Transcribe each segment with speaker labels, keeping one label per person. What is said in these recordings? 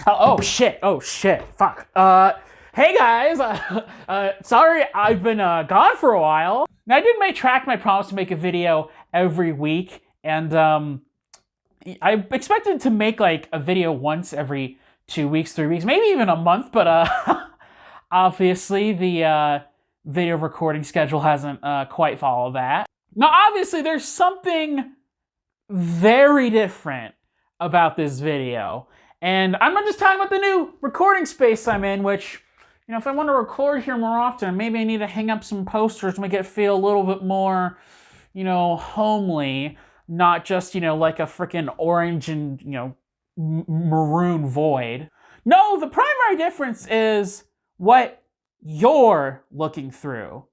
Speaker 1: Oh shit, fuck. Hey guys, sorry I've been gone for a while. Now I did track my promise to make a video every week, and I expected to make like a video once every 2 weeks, 3 weeks, maybe even a month, but obviously the video recording schedule hasn't quite followed that. Now obviously there's something very different about this video, and I'm not just talking about the new recording space I'm in, which, you know, if I want to record here more often, maybe I need to hang up some posters to make it feel a little bit more, you know, homely, not just, you know, like a freaking orange and, you know, maroon void. No, the primary difference is what you're looking through: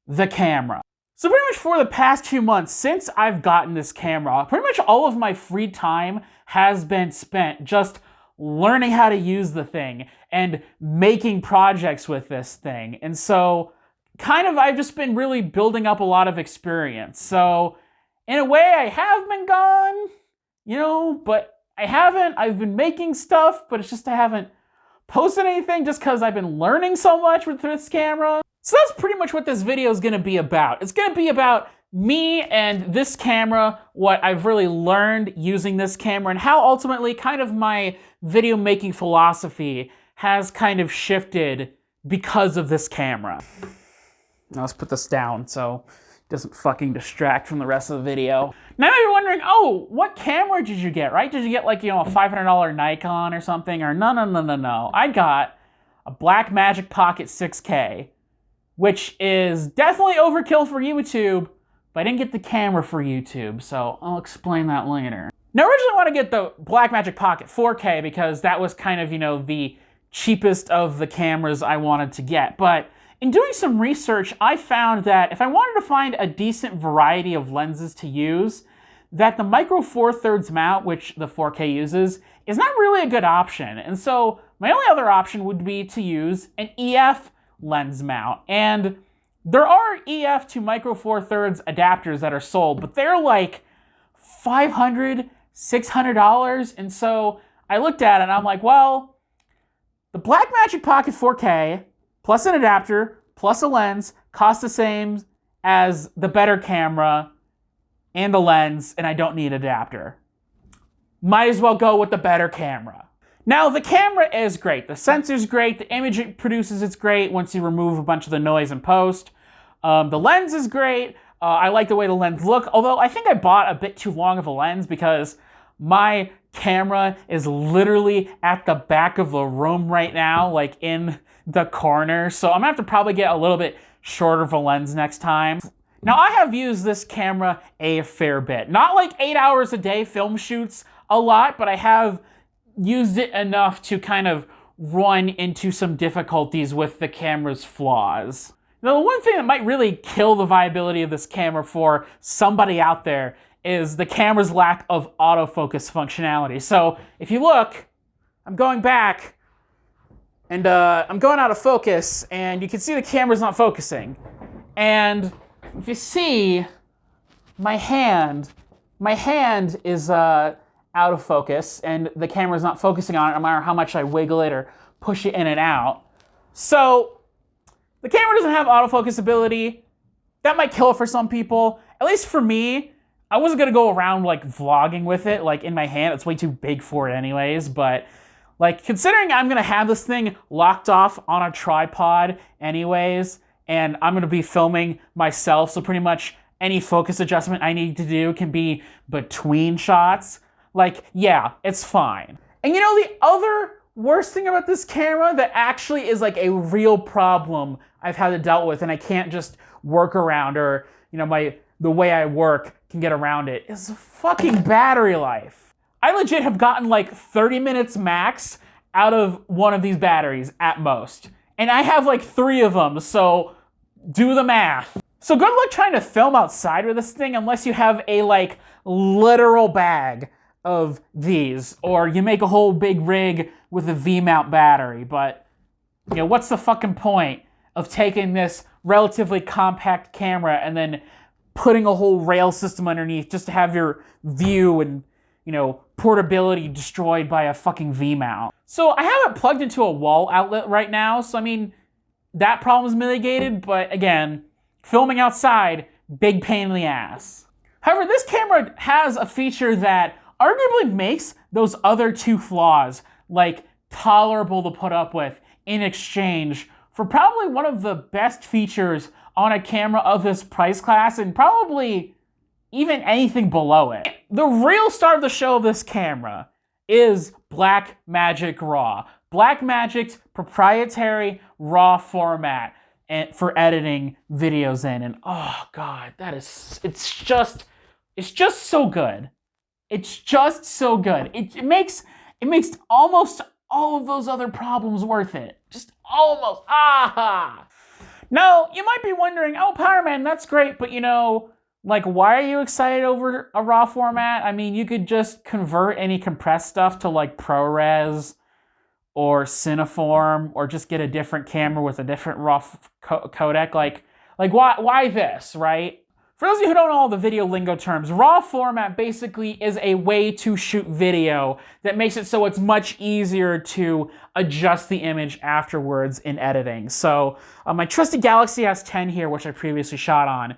Speaker 1: the camera. So pretty much for the past 2 months since I've gotten this camera, pretty much all of my free time has been spent just learning how to use the thing and making projects with this thing. And so kind of I've just been really building up a lot of experience. So in a way I have been gone, you know, but I haven't. I've been making stuff, but it's just I haven't posted anything just because I've been learning so much with this camera. So that's pretty much what this video is going to be about. It's going to be about me and this camera, what I've really learned using this camera, and how ultimately kind of my video making philosophy has kind of shifted because of this camera. Now let's put this down so it doesn't fucking distract from the rest of the video. Now you're wondering, oh, what camera did you get, right? Did you get like, you know, a $500 Nikon or something? Or no. I got a Blackmagic Pocket 6K, which is definitely overkill for YouTube, but I didn't get the camera for YouTube, so I'll explain that later. Now, I originally want to get the Blackmagic Pocket 4K because that was kind of, you know, the cheapest of the cameras I wanted to get, but in doing some research, I found that if I wanted to find a decent variety of lenses to use, that the Micro Four Thirds mount, which the 4K uses, is not really a good option. And so my only other option would be to use an EF lens mount. And there are EF to Micro Four Thirds adapters that are sold, but they're like $500, $600. And so I looked at it and I'm like, well, the Blackmagic Pocket 4K plus an adapter plus a lens costs the same as the better camera and the lens, and I don't need an adapter. Might as well go with the better camera. Now, the camera is great. The sensor's great. The image it produces is great once you remove a bunch of the noise in post. The lens is great. I like the way the lens looks, although I think I bought a bit too long of a lens because my camera is literally at the back of the room right now, like in the corner. So I'm gonna have to probably get a little bit shorter of a lens next time. Now, I have used this camera a fair bit. Not like 8 hours a day film shoots a lot, but I have used it enough to kind of run into some difficulties with the camera's flaws. Now, the one thing that might really kill the viability of this camera for somebody out there is the camera's lack of autofocus functionality. So if you look, I'm going back and I'm going out of focus, and you can see the camera's not focusing. And if you see my hand is out of focus, and the camera's not focusing on it no matter how much I wiggle it or push it in and out. So the camera doesn't have autofocus ability. That might kill it for some people. At least for me, I wasn't gonna go around like vlogging with it like in my hand. It's way too big for it anyways, but like considering I'm gonna have this thing locked off on a tripod anyways, and I'm gonna be filming myself, so pretty much any focus adjustment I need to do can be between shots. Like, yeah, it's fine. And you know, the other worst thing about this camera that actually is like a real problem I've had to deal with, and I can't just work around, or, you know, the way I work can get around it, is fucking battery life. I legit have gotten like 30 minutes max out of one of these batteries at most. And I have like 3 of them, so do the math. So good luck trying to film outside with this thing unless you have a like literal bag of these, or you make a whole big rig with a V-mount battery. But, you know, what's the fucking point of taking this relatively compact camera and then putting a whole rail system underneath just to have your view and, you know, portability destroyed by a fucking V-mount. So I have it plugged into a wall outlet right now, so I mean, that problem is mitigated, but again, filming outside, big pain in the ass. However, this camera has a feature that arguably makes those other two flaws, like, tolerable to put up with in exchange for probably one of the best features on a camera of this price class and probably even anything below it. The real star of the show of this camera is Blackmagic RAW. Blackmagic's proprietary RAW format for editing videos in, and oh god, it's just so good. It's just so good. It makes almost all of those other problems worth it. Just almost. Ah! Now, you might be wondering, oh, Powerman, that's great, but you know, like, why are you excited over a RAW format? I mean, you could just convert any compressed stuff to, like, ProRes or Cineform, or just get a different camera with a different RAW codec. Like why this, right? For those of you who don't know all the video lingo terms, RAW format basically is a way to shoot video that makes it so it's much easier to adjust the image afterwards in editing. So my trusty Galaxy S10 here, which I previously shot on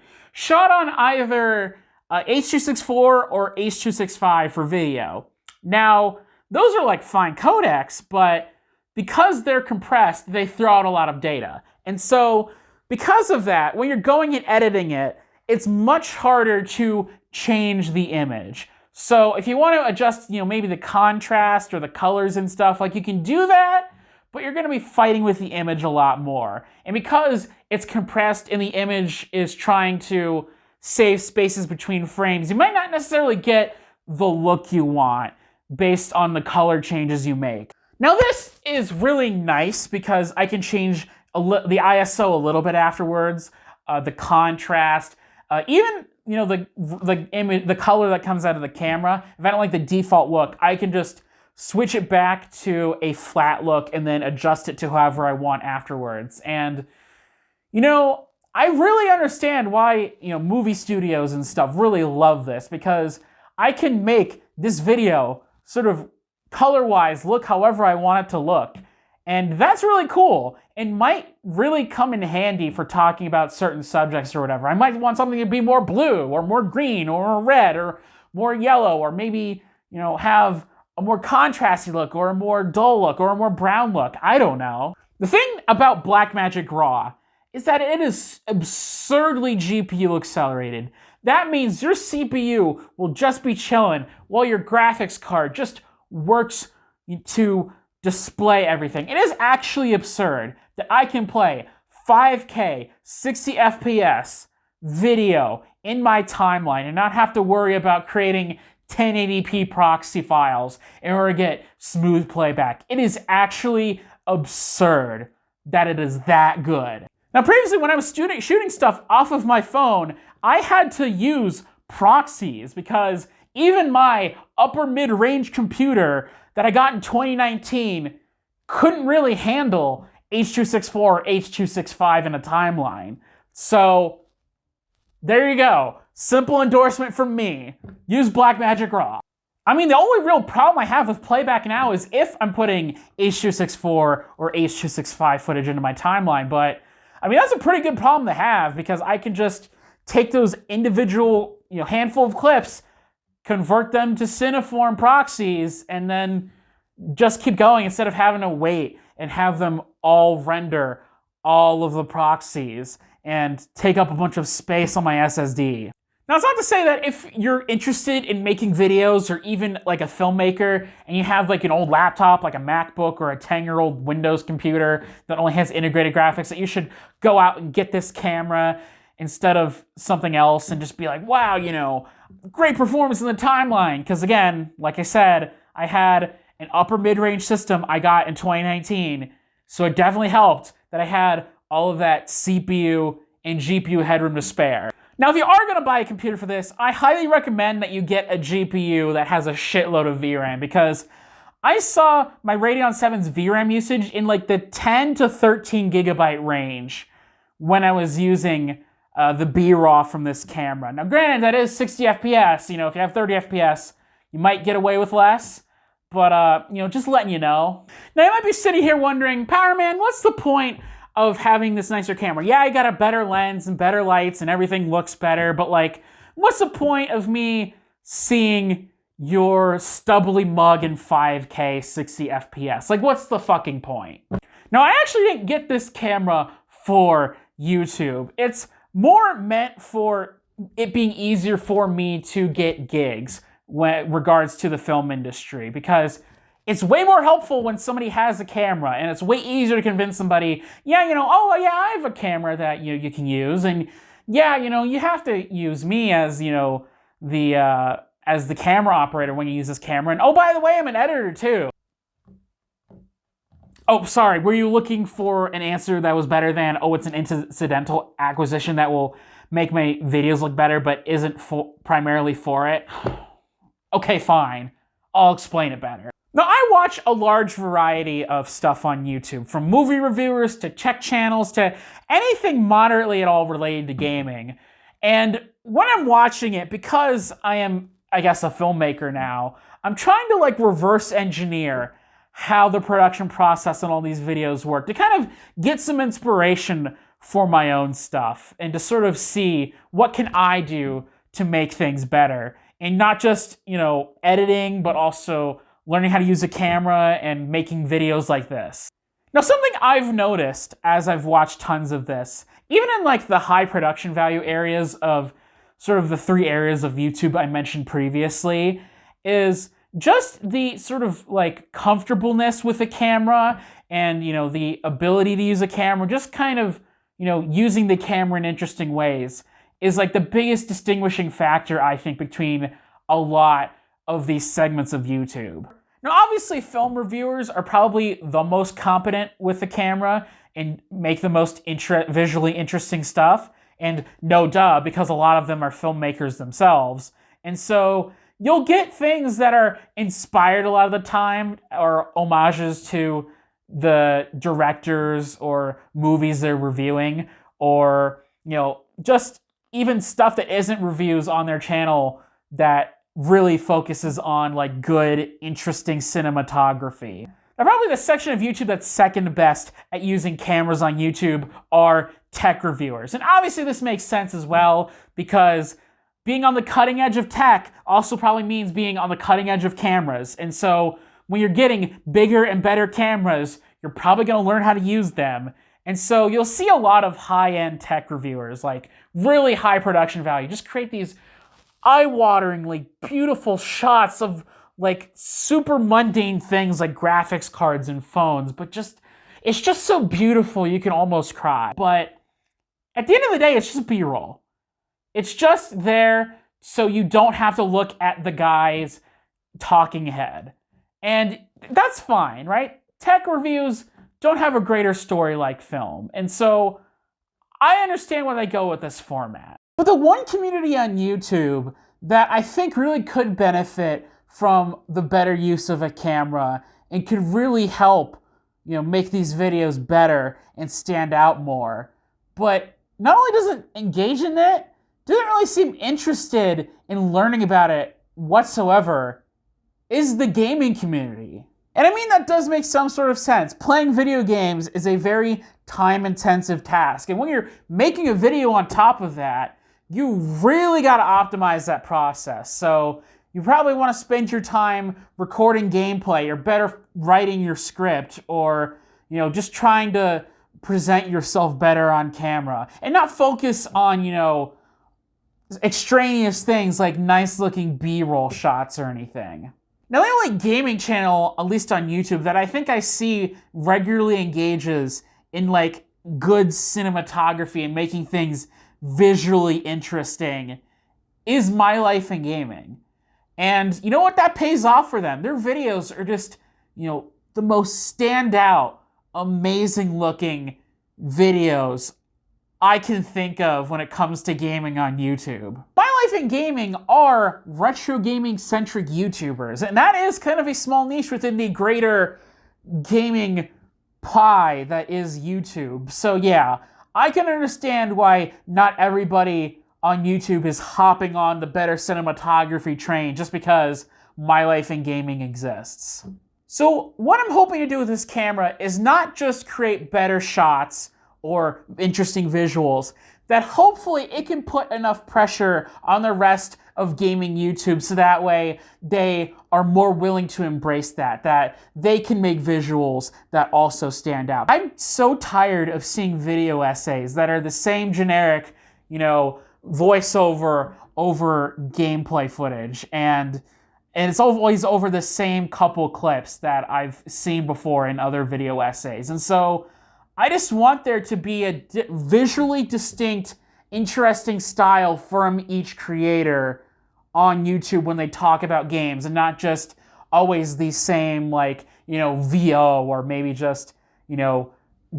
Speaker 1: either H.264 or H.265 for video. Now, those are like fine codecs, but because they're compressed, they throw out a lot of data. And so because of that, when you're going and editing it, it's much harder to change the image. So if you want to adjust, you know, maybe the contrast or the colors and stuff, like, you can do that, but you're going to be fighting with the image a lot more. And because it's compressed and the image is trying to save spaces between frames, you might not necessarily get the look you want based on the color changes you make. Now this is really nice because I can change the ISO a little bit afterwards, the contrast, even, you know, the image, the color that comes out of the camera. If I don't like the default look, I can just switch it back to a flat look and then adjust it to however I want afterwards. And, you know, I really understand why, you know, movie studios and stuff really love this, because I can make this video sort of color-wise look however I want it to look. And that's really cool, and might really come in handy for talking about certain subjects or whatever. I might want something to be more blue, or more green, or red, or more yellow, or maybe, you know, have a more contrasty look, or a more dull look, or a more brown look. I don't know. The thing about Blackmagic RAW is that it is absurdly GPU accelerated. That means your CPU will just be chilling while your graphics card just works to display everything. It is actually absurd that I can play 5K, 60 FPS video in my timeline and not have to worry about creating 1080p proxy files in order to get smooth playback. It is actually absurd that it is that good. Now, previously, when I was shooting stuff off of my phone, I had to use proxies because even my upper mid-range computer that I got in 2019 couldn't really handle H.264 or H.265 in a timeline. So there you go. Simple endorsement from me. Use Blackmagic RAW. I mean, the only real problem I have with playback now is if I'm putting H.264 or H.265 footage into my timeline, but I mean, that's a pretty good problem to have because I can just take those individual, you know, handful of clips, convert them to Cineform proxies, and then just keep going instead of having to wait and have them all render all of the proxies and take up a bunch of space on my SSD. Now, it's not to say that if you're interested in making videos or even like a filmmaker and you have like an old laptop, like a MacBook or a 10-year-old Windows computer that only has integrated graphics, that you should go out and get this camera instead of something else and just be like, wow, you know, great performance in the timeline. Because again, like I said, I had an upper mid-range system I got in 2019, so it definitely helped that I had all of that CPU and GPU headroom to spare. Now, if you are going to buy a computer for this, I highly recommend that you get a GPU that has a shitload of VRAM, because I saw my Radeon 7's VRAM usage in like the 10 to 13 gigabyte range when I was using the B-raw from this camera. Now, granted, that is 60 FPS. You know, if you have 30 FPS, you might get away with less. But, you know, just letting you know. Now, you might be sitting here wondering, Powerman, what's the point of having this nicer camera? Yeah, you got a better lens and better lights and everything looks better, but, like, what's the point of me seeing your stubbly mug in 5K 60 FPS? Like, what's the fucking point? Now, I actually didn't get this camera for YouTube. It's more meant for it being easier for me to get gigs when regards to the film industry, because it's way more helpful when somebody has a camera, and it's way easier to convince somebody, yeah, you know, oh yeah, I have a camera that you can use, and yeah, you know, you have to use me as, you know, as the camera operator when you use this camera, and oh, by the way, I'm an editor too. Oh, sorry, were you looking for an answer that was better than, oh, it's an incidental acquisition that will make my videos look better but isn't primarily for it? Okay, fine. I'll explain it better. Now, I watch a large variety of stuff on YouTube, from movie reviewers to tech channels to anything moderately at all related to gaming. And when I'm watching it, because I am, I guess, a filmmaker now, I'm trying to, like, reverse engineer how the production process on all these videos work to kind of get some inspiration for my own stuff and to sort of see what can I do to make things better. And not just, you know, editing, but also learning how to use a camera and making videos like this. Now, something I've noticed as I've watched tons of this, even in like the high production value areas of sort of the 3 areas of YouTube I mentioned previously, is just the sort of like comfortableness with a camera and, you know, the ability to use a camera, just kind of, you know, using the camera in interesting ways is like the biggest distinguishing factor, I think, between a lot of these segments of YouTube. Now, obviously, film reviewers are probably the most competent with the camera and make the most visually interesting stuff. And no duh, because a lot of them are filmmakers themselves. And so you'll get things that are inspired a lot of the time or homages to the directors or movies they're reviewing, or, you know, just even stuff that isn't reviews on their channel that really focuses on like good, interesting cinematography. Now, probably the section of YouTube that's second best at using cameras on YouTube are tech reviewers. And obviously this makes sense as well, because being on the cutting edge of tech also probably means being on the cutting edge of cameras. And so when you're getting bigger and better cameras, you're probably going to learn how to use them. And so you'll see a lot of high-end tech reviewers, like really high production value, just create these eye-wateringly beautiful shots of like super mundane things like graphics cards and phones, but just, it's just so beautiful you can almost cry. But at the end of the day, it's just B-roll. It's just there so you don't have to look at the guy's talking head. And that's fine, right? Tech reviews don't have a greater story like film. And so I understand why they go with this format. But the one community on YouTube that I think really could benefit from the better use of a camera and could really help, you know, make these videos better and stand out more, but not only doesn't engage in it, doesn't really seem interested in learning about it whatsoever, is the gaming community. And I mean, that does make some sort of sense. Playing video games is a very time-intensive task. And when you're making a video on top of that, you really got to optimize that process. So you probably want to spend your time recording gameplay, or better writing your script, or, you know, just trying to present yourself better on camera and not focus on, you know, extraneous things like nice looking B-roll shots or anything. Now, the only gaming channel, at least on YouTube, that I think I see regularly engages in like good cinematography and making things visually interesting is My Life in Gaming. And you know what? That pays off for them. Their videos are just, you know, the most standout, amazing looking videos I can think of when it comes to gaming on YouTube. My Life in Gaming are retro gaming centric YouTubers, and that is kind of a small niche within the greater gaming pie that is YouTube. So yeah, I can understand why not everybody on YouTube is hopping on the better cinematography train just because My Life in Gaming exists. So what I'm hoping to do with this camera is not just create better shots or interesting visuals, that hopefully it can put enough pressure on the rest of gaming YouTube so that way they are more willing to embrace that they can make visuals that also stand out. I'm so tired of seeing video essays that are the same generic, voiceover over gameplay footage, and it's always over the same couple clips that I've seen before in other video essays. And so I just want there to be a visually distinct, interesting style from each creator on YouTube when they talk about games, and not just always the same, VO, or maybe just,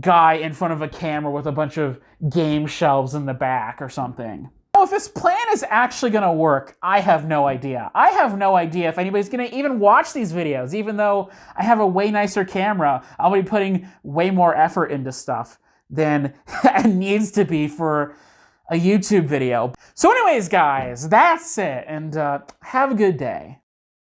Speaker 1: guy in front of a camera with a bunch of game shelves in the back or something. If this plan is actually going to work, I have no idea. I have no idea if anybody's going to even watch these videos, even though I have a way nicer camera. I'll be putting way more effort into stuff than it needs to be for a YouTube video. So anyways, guys, that's it, and have a good day.